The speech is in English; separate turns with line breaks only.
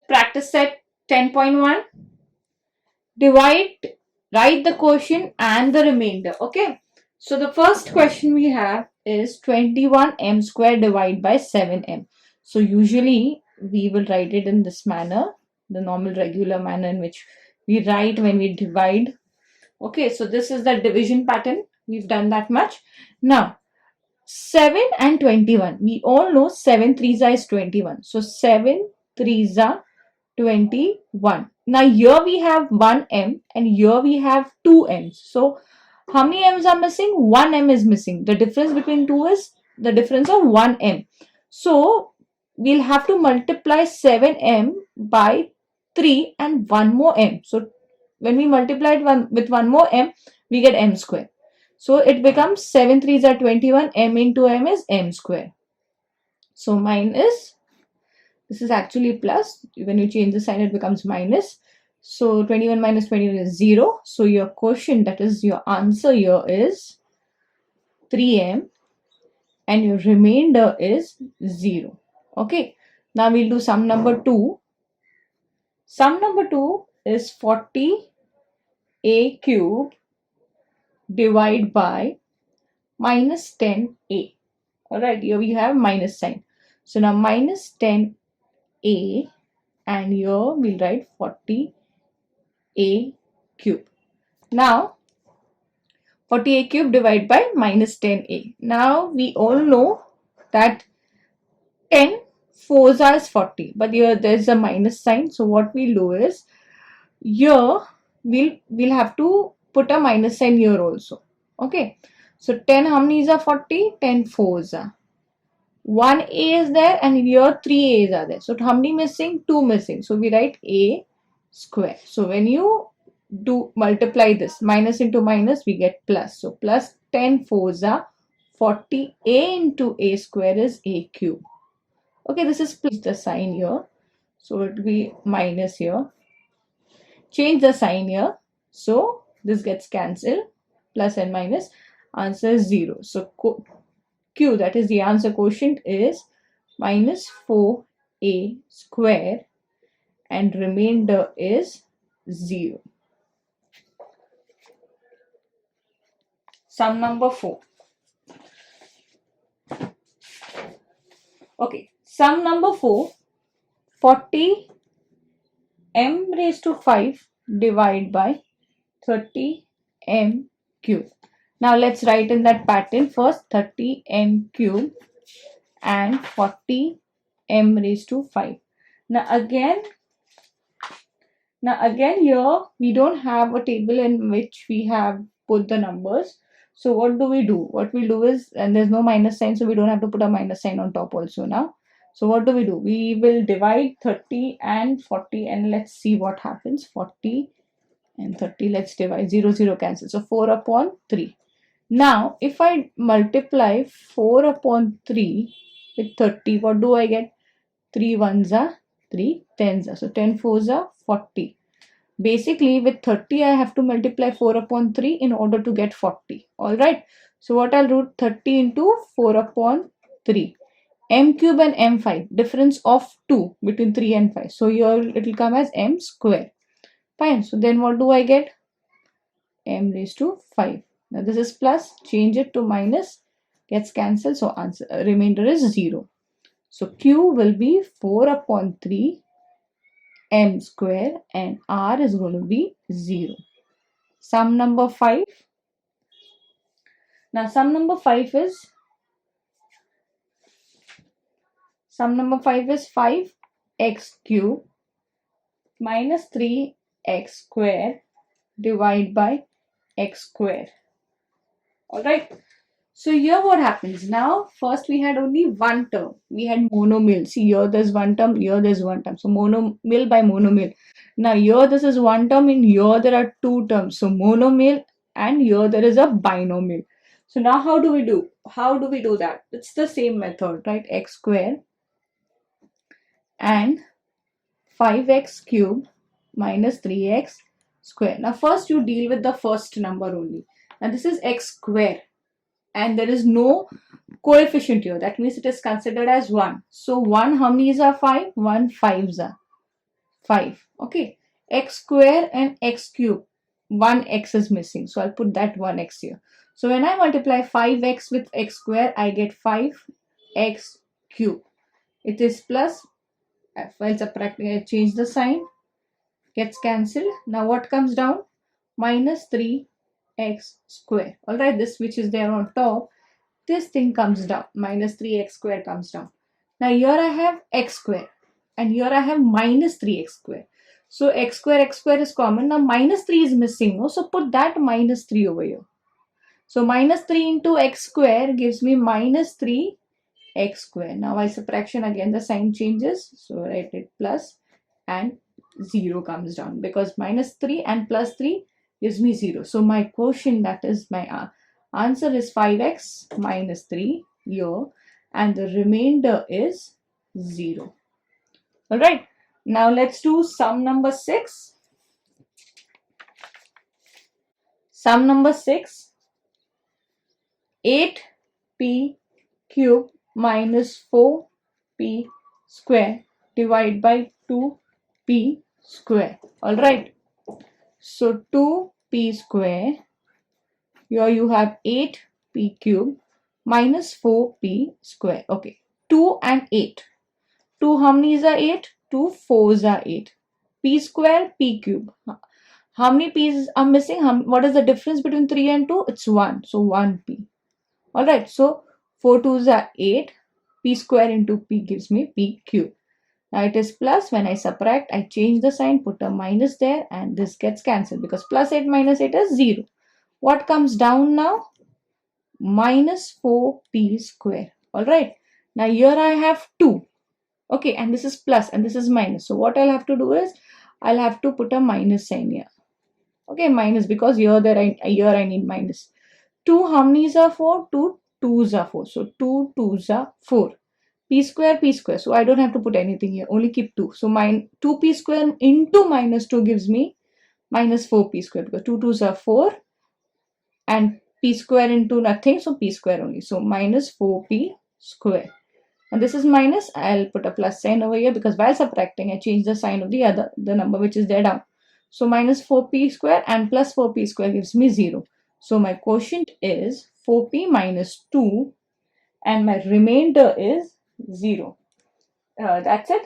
Practice set 10.1. Write the quotient and the remainder. Okay. So the first question we have is 21m square divided by 7m. So usually we will write it in this manner, the normal regular manner in which we write when we divide. Okay, so this is the division pattern. We've done that much. Now, 7 and 21. We all know 7 threes is 21. So 7 threes are 21. Now here we have 1m and here we have 2m's. So how many m's are missing? 1m is missing. The difference between two is the difference of 1m. So we'll have to multiply 7m by 3 and 1 more m. So when we multiply it with 1 more m, we get m square. So it becomes 7 threes are 21, m into m is m square. So minus, this is actually plus. When you change the sign, it becomes minus. So 21 minus 21 is 0. So your quotient, that is your answer here, is 3m and your remainder is 0. Okay. Now we'll do sum number 2. Sum number 2 is 40a cube divided by minus 10a. Alright, here we have minus sign. So now minus 10a and here we'll write 40a cube. Now 40a cube divided by minus 10a. Now we all know that 10 fours are 40, but here there's a minus sign. So what we'll do is here we'll have to put a minus sign here also. Okay. So 10 how many is a 40? 10 fours are. 1a is there and here 3 a's are there. So how many missing? 2 missing. So we write a square. So when you do multiply this, minus into minus, we get plus. So plus 10 fours are 40. A into a square is a cube. Okay, this is please the sign here. So it will be minus here. Change the sign here. So this gets cancelled. Plus and minus. Answer is 0. So Q, that is the answer quotient, is minus 4a square and remainder is 0. Sum number 4. Okay, sum number 4, 40 m raised to 5 divided by 30 m cube. Now let's write in that pattern first 30 m cube and 40 m raised to 5. Now again here we don't have a table in which we have put the numbers. So what do? What we'll do is, and there's no minus sign, so we don't have to put a minus sign on top also now. So what do? We will divide 30 and 40 and let's see what happens. 40 and 30, let's divide. 0, 0 cancel. So 4 upon 3. Now if I multiply 4 upon 3 with 30, what do I get? 3 ones are 3 tens are. So 10 fours are 40. Basically with 30 I have to multiply 4 upon 3 in order to get 40. Alright. So what I'll do, 30 into 4 upon 3. M cube and M5. Difference of 2 between 3 and 5. So here it will come as M square. Fine. So then what do I get? M raised to 5. Now this is plus. Change it to minus. Gets cancelled. So answer remainder is 0. So Q will be 4 upon 3 m square and r is going to be 0. Sum number 5. Now sum number 5 is 5x cube minus 3x square divided by x square. Alright. So here what happens? Now first we had only one term. We had monomial. See here there's one term, here there's one term. So monomial by monomial. Now here this is one term, in here there are two terms. So monomial, and here there is a binomial. So now how do we do? How do we do that? It's the same method, right? X square and 5x cube minus 3x square. Now first you deal with the first number only. Now this is x square and there is no coefficient here. That means it is considered as 1. So 1 how many are 5? 1 5s are. 5. Okay, x square and x cube. One x is missing, so I'll put that one x here. So when I multiply 5x with x square, I get 5x cube. It is plus, while subtracting, I change the sign, gets cancelled. Now what comes down? Minus 3x square. Alright, this which is there on top, this thing comes down. Minus 3x square comes down. Now here I have x square and here I have minus 3x square. So x square is common. Now minus 3 is missing. No? So put that minus 3 over here. So minus 3 into x square gives me minus 3x square. Now by subtraction again the sign changes. So write it plus and 0 comes down because minus 3 and plus 3 gives me 0. So my quotient, that is my answer, is 5x minus 3 here, and the remainder is 0. Alright, now let's do sum number 6. Sum number 6, 8p cube minus 4p square divided by 2p square. Alright, so 2p square, here you have 8p cube minus 4p square. Okay, 2 and 8. 2 how many is 8? 2 4s are 8. P square, p cube. How many p's are missing? What is the difference between 3 and 2? It's 1. So 1p. Alright, so 4 2s are 8. P square into p gives me p cube. Now it is plus. When I subtract, I change the sign, put a minus there, and this gets cancelled because plus 8 minus 8 is 0. What comes down now? Minus 4p square. Alright, now here I have 2. Okay, and this is plus and this is minus. So what I'll have to do is, I'll have to put a minus sign here. Okay, minus, because here I need minus. 2 how many are 4? 2 2s are 4. So 2 2s are 4. P square, p square. So I don't have to put anything here. Only keep 2. So 2p square into minus 2 gives me minus 4p square, because 2 2s are 4 and p square into nothing. So p square only. So minus 4p square. And this is minus. I'll put a plus sign over here because while subtracting, I change the sign of the number which is there down. So minus 4p square and plus 4p square gives me 0. So my quotient is 4p minus 2 and my remainder is 0. That's it.